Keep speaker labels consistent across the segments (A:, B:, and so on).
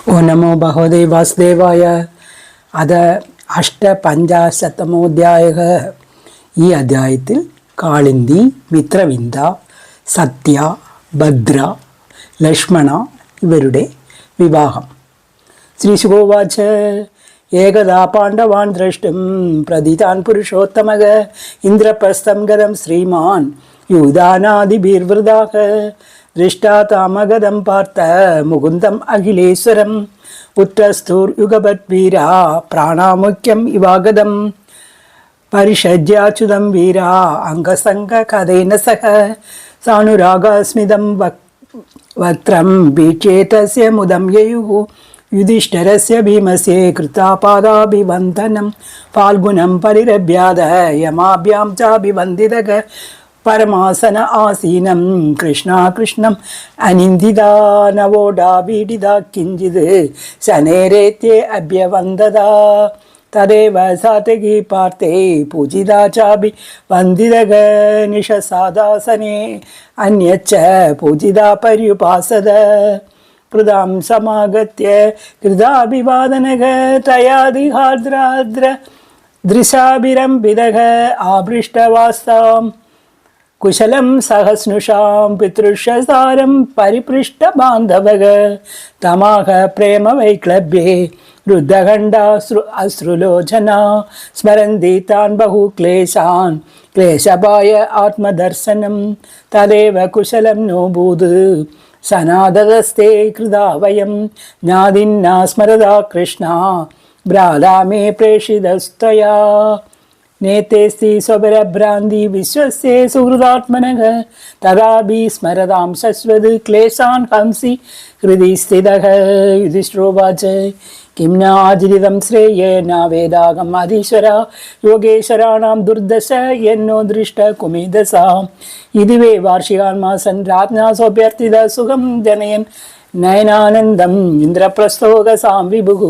A: ഓ നമോ ഭഗവതേ വാസുദേവായ. അത് അഷ്ടപഞ്ചാശതമോധ്യായ. ഈ അധ്യായത്തിൽ കാളിന്തി, മിത്രവിന്ദ, സത്യ, ഭദ്ര, ലക്ഷ്മണ ഇവരുടെ വിവാഹം. ശ്രീശുകോവാച ഏകദാ പാണ്ഡവാൻ ദ്രഷ്ടും പ്രതിതാൻ പുരുഷോത്തമഃ ഇന്ദ്രപ്രസ്ഥം ഗതം ശ്രീമാൻ യൂതാനാദിഭിർവൃതാഃ ദൃഷ്ടാ താമഗതം പാർത്ഥ മുകുന്ദം അഖിലേശ്വരം പുത്രസ്തൂർയുഗപദ്വീരാ പ്രാണാമുഖ്യം ഇവാഗതം പരിഷജ്യാച്യുതം വീരാ അംഗസംഗകഥേന സഹ സാനുരാഗസ്മിതം വക്ത്രം വീക്ഷ്യേതസ്യ മുദം യയുഃ യുധിഷ്ഠിരസ്യ ഭീമസ്യേ കൃതാപാദാഭിവന്ദനം ഫാൽഗുനം പരിരഭ്യാദ യമാഭ്യാം ചാഭിവന്ദിതഃ പരമാസന ആസീനം കൃഷ്ണം അനിന്ദിതാ നവോടാ പീഡിതാ കിഞ്ചിത് ശനേരേത്യേ അഭ്യവന്ദത തദേവ സാതകീ പാർത്തേ പൂജിതാ ചാഭി വന്ദിതഃ നിശസാദാസനേ അന്യച്ച പൂജിതാ പര്യുപാസത കൃതാം സമാഗത്യ കൃതാഭിവാദനഃ തയാദിഹാർദ്രാർദ്ര ദൃശാഭിരംഭിതഃ ആപൃഷ്ടവാസ്താം കുശലം സഹസ്നുഷാം പിതൃഷസാരം പരിപൃഷ്ട ബാന്ധവഃ തമാഹ പ്രേമ വൈക്ലഭ്യേ രുദ്ധഖണ്ഡാശ്രു അശ്രുലോചനാ സ്മരന്തി താൻ ബഹുക്ലേശാൻ ക്ലേശപായ ആത്മദർശനം തദേവ കുശലം നോ ഭൂത് സനാതതസ്തേ കൃതാ വയം ജ്ഞാതിന്നാ സ്മരതാ കൃഷ്ണ ഭ്രാതാ മേ പ്രേഷിതസ്ത്വയാ നേതേസ്തി സ്വപരഭ്രാന്തി വിശ്വസ്യേ സുഹൃദാത്മനഃ തഥാപി സ്മരതാം ശശ്വത് ക്ലേശാൻ ഹംസി ഹൃദി സ്ഥിതഃ യുധിഷ്ഠിരോവാച കിം നാചരിതം ശ്രേയേന വേദാഗം അധീശ്വര യോഗേശ്വരാണാം ദുർദശ യന്നോ ദൃഷ്ട കുമിദസാം ഇതി വേ വാർഷികാൻ മാസൻ രാജ്ഞാസോഭ്യർത്ഥിത സുഖം ജനയൻ നയനാനന്ദം ഇന്ദ്രപ്രസ്ഥോകസാം വിഭുഃ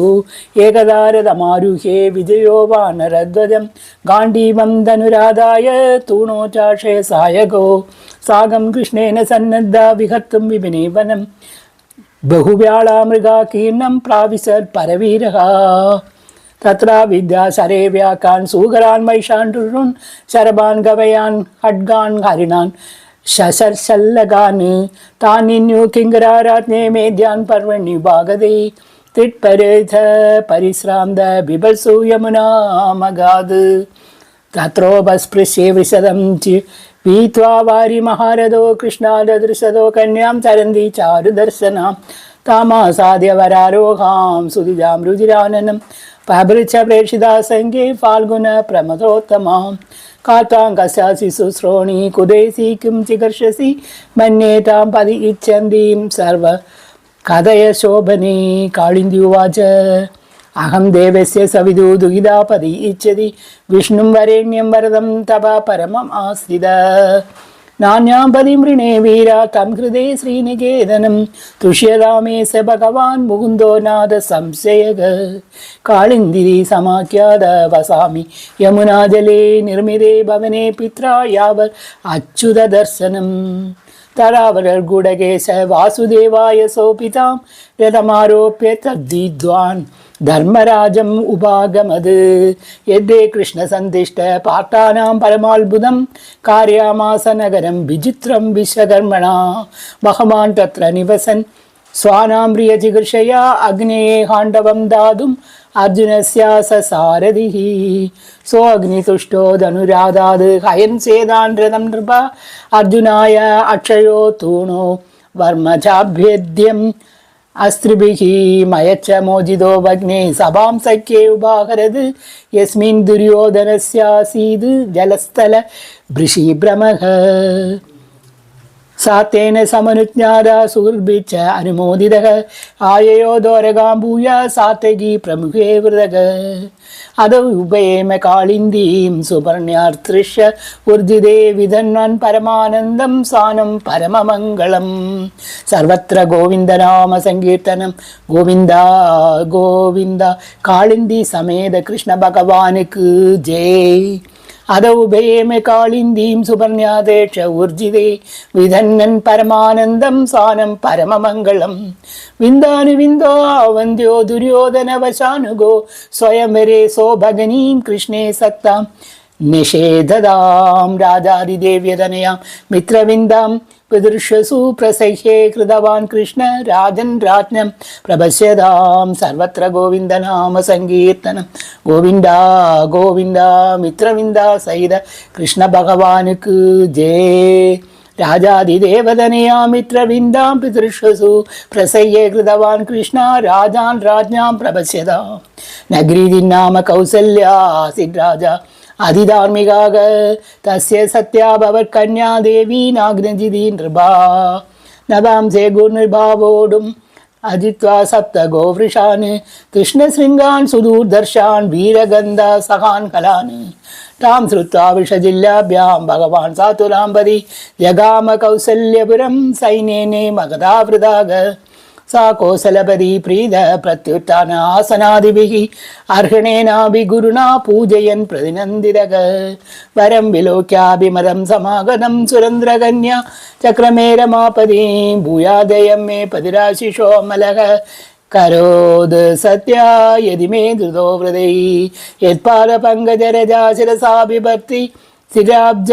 A: ഏകദാരഥമാരുഹ്യേ വിജയോ വാനരധ്വജം ഗാണ്ഡീവം ധനുരാധായ തൂണോചാക്ഷേ സായകോ സാഗം കൃഷ്ണേന സന്നദ്ധ വിഹർത്തും വിപിനേ വനം ബഹുവ്യാളാമൃഗാ കീർണം പ്രാവിശത് പരവീരഃ തത്ര വിദ്യാസരേ വ്യാകാൻ സൂകരാൻ മൈഷാൻ രുൺ ശരഭാൻ ഗവയാൻ ഖഡ്ഗാൻ ഹരിണാൻ ശശർശല്ലകാൻ താനിന്യു കിങ്കരാരാജ്ഞേ മേദ്യാൻ പർവണ്യുപാഗതേ തിട്പരേഥ പരിശ്രാന്ത ബിഭത്സു യമുനാമഗാത് തത്രോപസ്പൃശ്യേ വിശദം പീത്വാ വാരി മഹാരഥോ കൃഷ്ണാദൃശതോ കന്യാം ചരന്തി ചാരുദർശനാം താമാസാദ്യ വരാരോഹാം സുതിജാം രുചിരാനനം പഭൃച്ഛ പ്രേക്ഷിതാ സംഘേ ഫാൽഗുന പ്രമദോത്തമാം കാത്താങ്കസ്യാസി ശുശ്രോണി കുദേശി കിം ചികർഷസി മന്യേതാം പതി ഇച്ഛന്തീം സർവ കഥയ ശോഭനേ കാളിന്തി ഉവാച അഹം ദേവസ്യ സവിദു ദുഹിതാപതി ഇച്ഛതി വിഷ്ണും വരേണ്യം വരദം തപ പരമം ആശ്രിത നാന്യാം പതി മൃണേ വീര തം ഹൃദേ ശ്രീനികേതനം തുഷ്യതാമേ സ ഭഗവാൻ മുകുന്ദോ നാഥ സംശയക കാളിന്ദിരി സമാഖ്യാത വസാമി യമുനാജലേ നിർമ്മിതേ ഭവനേ പിത്രാ യാവർ അച്യുത ദർശനം തരാവരർഗുഡകേശ വാസുദേവായ സോപിതാം രഥമാരോപ്യ തദ്വിദ്വാൻ ധർമ്മരാജം ഉപാഗമത് യദ്ദേ കൃഷ്ണസന്ദിഷ്ട പാട്ടാനാം പരമാത്ഭുതം കാര്യാമാസ നഗരം വിചിത്രം വിശ്വകർമ്മണ ബഹവാൻ തത്ര നിവസൻ സ്വാനാം പ്രിയചികിത്സയാ അഗ്നേയേ ഹാണ്ഡവം ദാതും അർജുനസ്യാസ സാരഥിഃ സോ അഗ്നിതുഷ്ടോ ധനുരാധാത് ഹയൻ സേതാൻ രഥം നൃപ അർജുനായ അക്ഷയോ തൂണോ വർമ്മചാഭ്യദ്യം അസ്ത്രിഭിഃ മയച്ച മോചിതോ ഭഗ്നേ സഭാം സഖ്യേ ഉപാഹരത് യസ്മിൻ ദുര്യോധനസ്യാസീത് ജലസ്ഥല വൃഷീഭ്രമഃ സാത്തേന സമനുജ്ഞാത സുഹൃദ്ഭിശ്ച അനുമോദിതഃ ആയയോ ദോരകാംബൂയ സാത്യകി പ്രമുഖേ വൃതക അത ഉപയേമ കാളിന്ദീം സുപർണ്യാർത്തൃശ്യ ഊർജിതേ വിധന്വൻ പരമാനന്ദം സാനം പരമമംഗളം സർവത്ര ഗോവിന്ദനാമ സങ്കീർത്തനം ഗോവിന്ദ ഗോവിന്ദ കാളിന്തി സമേത കൃഷ്ണ ഭഗവാനുക്ക് ജയ്. அதौ உபயேம காளிந்தீம் சுபர்ணியாதேட்ச ஊர்ஜிதே விதன்னன் பரமானந்தம் சானம் பரமமங்களம் விந்தானு விந்தோ வந்தியோ துரியோதனவசானுகோ ஸ்வயம்வரே சோபகனீம் கிருஷ்ணே சக்தாம் நிஷேததாம் ராஜாதிதேவ்யதனயாம் மித்ரவிந்தாம் பிதுர்ஷசு பிரசஹ்யே கிருதவான் கிருஷ்ண ராஜன் ராஜ்ஞம் பிரபஸ்யதாம் சர்வத்திர கோவிந்த நாம சங்கீர்த்தனம் கோவிந்தா கோவிந்தா மித்ரவிந்தா சைத கிருஷ்ண பகவானுக்கு ஜெய் ராஜாதிதேவதனயா மித்ரவிந்தாம் பிதுர்ஷசு பிரசஹ்யே கிருதவான் கிருஷ்ண ராஜான் ராஜ்ஞாம் பிரபஸ்யதாம் நக்ரீதின் நாம கௌசல்யா சித்ராஜா அதிதார்மிகாக தஸ்ய சத்யாபவத் கன்யா தேவி நாக்னஜிதி நிருபா நவாம்சே குர்நிர்பாவோடும் அஜித்வா சப்த கோவ்ரிஷான் கிருஷ்ணசிருங்கான் சுதூர்தர்ஷான் வீரகந்தா சகான் கலான் தாம் ஸ்ருத்வா விஷஜில்லாபியாம் பகவான் சாதுராம்பதி ஜகாம கௌசல்யபுரம் சைனேனே மகதாவிருதாக सा कोसलपदी प्रीद प्रत्युत्थान आसनादिभिः अर्हणेनाभिगुरुणा पूजयन् प्रतिनन्दितः वरं विलोक्याभिमदं समागतं सुरेन्द्रकन्या चक्रमे रमापदी भूयादयं मे पतिराशिषो मलः करोद् सत्या यदि मे धृतो हृदि यत्पादपङ्कजरजा शिरसा बिभर्ति सिराब्ज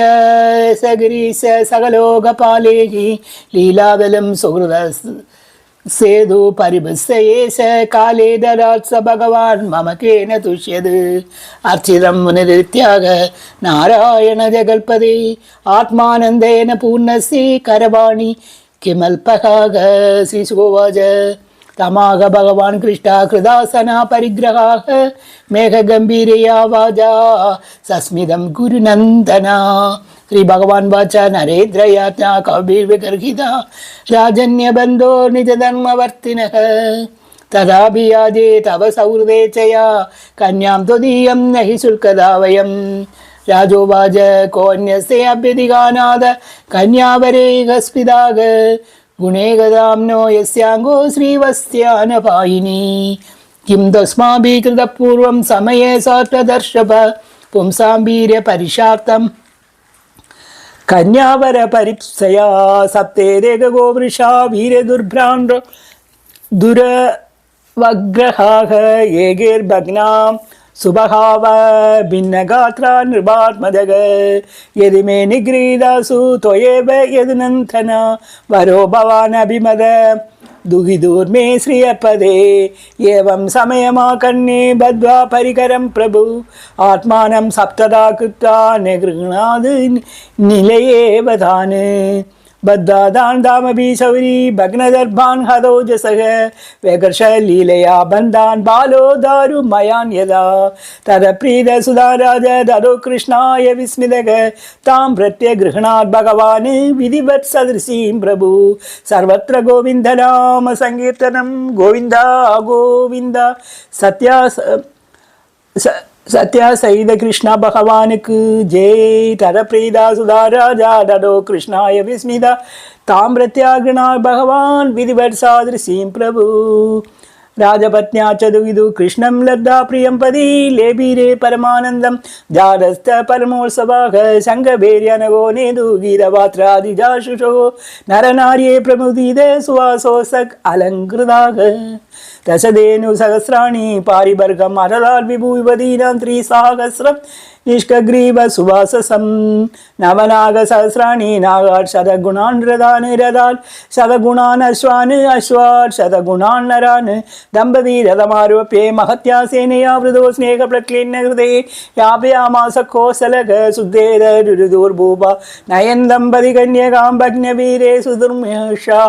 A: सगिरीश सकलोकपालेः लीलाबलं सुहृद சேது பரிபஸ்ஸயேஷ காலே தராத்ஸ பகவான் மமகேன துஷ்யது அர்ச்சிதம் முனிரித்யாக நாராயண ஜகல்பதே ஆத்மானந்தேன பூர்ணஸ்ய கரவாணி கிமல்பகாக ஸ்ரீசுகோவாஜ தமாக பகவான் கிருஷ்ணா கிருதாசனா பரிகிரகாக மேக கம்பீரையா வாஜா சஸ்மிதம் குருநந்தனா श्री भगवान वाचा नरेन्द्र यात्रा कबीर विगर्हिता राजन्य बंधो निज धर्मवर्तिनः तदाभियाजे तव सौहृदे चया कन्यां त्वदीयं नहि शुल्कदा वयं राजोवाच कोऽन्यस्य अभ्यधिगानाद कन्यावरे हस्पिदाग गुणे गदाम्नो यस्याङ्गो श्रीवस्यानपायिनी किं तस्माभिः कृतः पूर्वं समये सार्थदर्शप पुंसां वीर्यपरिशार्तम् कन्यावर परिप्सया सप्ते गोवृषा वीर दुर्भ्रांड दुरवग्रहाः येगेर्भग्नां सुबहाव भिन्नगात्रा नृपात्मजग यदि मे निगृहीतासु त्वयेव यदुनन्थना वरो भवान् अभिमद दुहिदूर्मे श्रियपदे एवं समयमाकन्ये बद्ध्वा परिकरं प्रभु आत्मानं सप्तदा कृत्वा निगृह्णाद् निलयेवधान् बद्धादान् दामभि शौरी भग्नदर्भान् हदोजसः व्यकर्ष लीलया बन्धान् बालो दारु मयान् यदा तदप्रीद सुधा राज ददो कृष्णाय विस्मितः तां प्रत्यगृह्णात् भगवान् विधिवत् सदृशीं प्रभु सर्वत्र गोविन्द नाम संकीर्तनं गोविन्द गोविन्द सत्या सईद कृष्ण भगवान की जय तर प्रीदा सुधा राजा ददो कृष्णाय विस्मिता ताम्रत्यागृणा भगवान विधिवत् सादृशीं प्रभु राजपत्न्या च दुहिदु कृष्णं लब्धा प्रियं पदी लेबीरे परमानन्दं जातस्थ परमोत्सवः शङ्खभैर्यनगो नेदु गीतवात्रादिजाशुषो नरनार्ये प्रमुदिते सुवासोऽसक् अलङ्कृताः दशधेनु सहस्राणि पारिवर्गम् अरलात् विभूवदीनां त्रिसहस्रं निष्कग्रीव सुवाससं नवनाग सहस्राणि नागात् शतगुणान् रथान् रथात् शतगुणान् अश्वान् अश्वात् शतगुणान् नरान् दम्पती रथमारोप्ये महत्या सेनया वृदो स्नेहप्रक्लीन्न हृदे यापयामास कौसलः सुद्धेदुर्भूप नयन् दम्पति कन्यकां भग्नवीरे सुदुर्मषा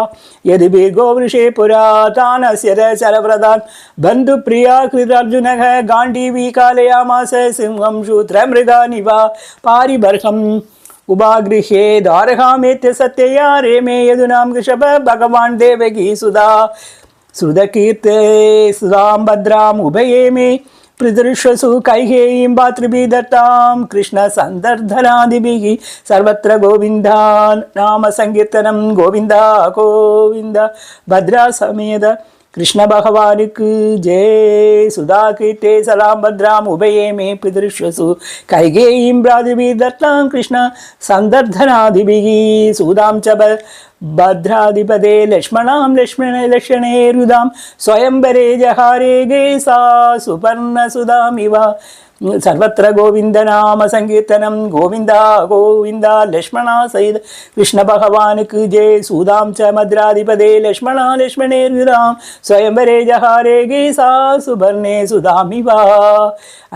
A: यदि गोवृषे पुरा तान् अस्य शरव्रतान् बन्धुप्रिया कृतार्जुनः गाण्डीवी कालयामास सिंहं शूद्र मृगानिव पारिबर्हम् उपागृह्ये द्वारकामेत्य सत्यया रेमे यदुनां वृषभ भगवान् देवकी सुधा श्रुतकीर्ते सुधां भद्राम् उभये मे पितृष्वसु कैकेयीं भातृभिः दत्तां कृष्णसन्दर्धनादिभिः सर्वत्र गोविन्दा नाम संकीर्तनं गोविन्द गोविन्द भद्रा समेत कृष्ण भगवानुக்கு जय सुधा कीर्ते सलाम भद्राम उभये मे पितृष्वसु कैकेयीं भ्रातृभिर्दत्तां कृष्ण सन्दर्धनादिभिः सुदां च भद्राधिपदे लक्ष्मणां लक्ष्मणेरुदां स्वयंवरे जहारे गे सा सुपर्णसुधामिव सर्वत्र गोविंद नाम संकीर्तनम गोविंदा गोविंदा लक्ष्मणा सहित कृष्ण भगवान की जय सूदाम च मद्राधिपदे लक्ष्मणा लक्ष्मणेर्युदां स्वयंवरे जहारे गे सा सुवर्णे सुधामिवा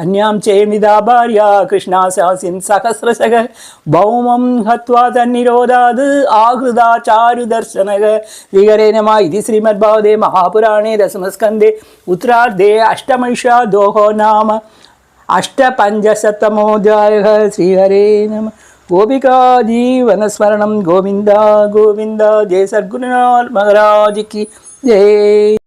A: अन्यां चेमिदा भार्या कृष्णा सासिन् सहस्रशः भौमं हत्वा तन्निरोधाद् आकृता चारुदर्शनः श्रीहरे नमः इति श्रीमद्भागवते महापुराणे दशमस्कन्धे उत्तरार्धे अष्टमैषादोः नाम अष्टपञ्चशतमोऽध्यायः श्रीहरे नमः गोपिका जीवनस्मरणं गोविन्दा गोविन्दा जय सद्गुरुनाथ महाराज की जय।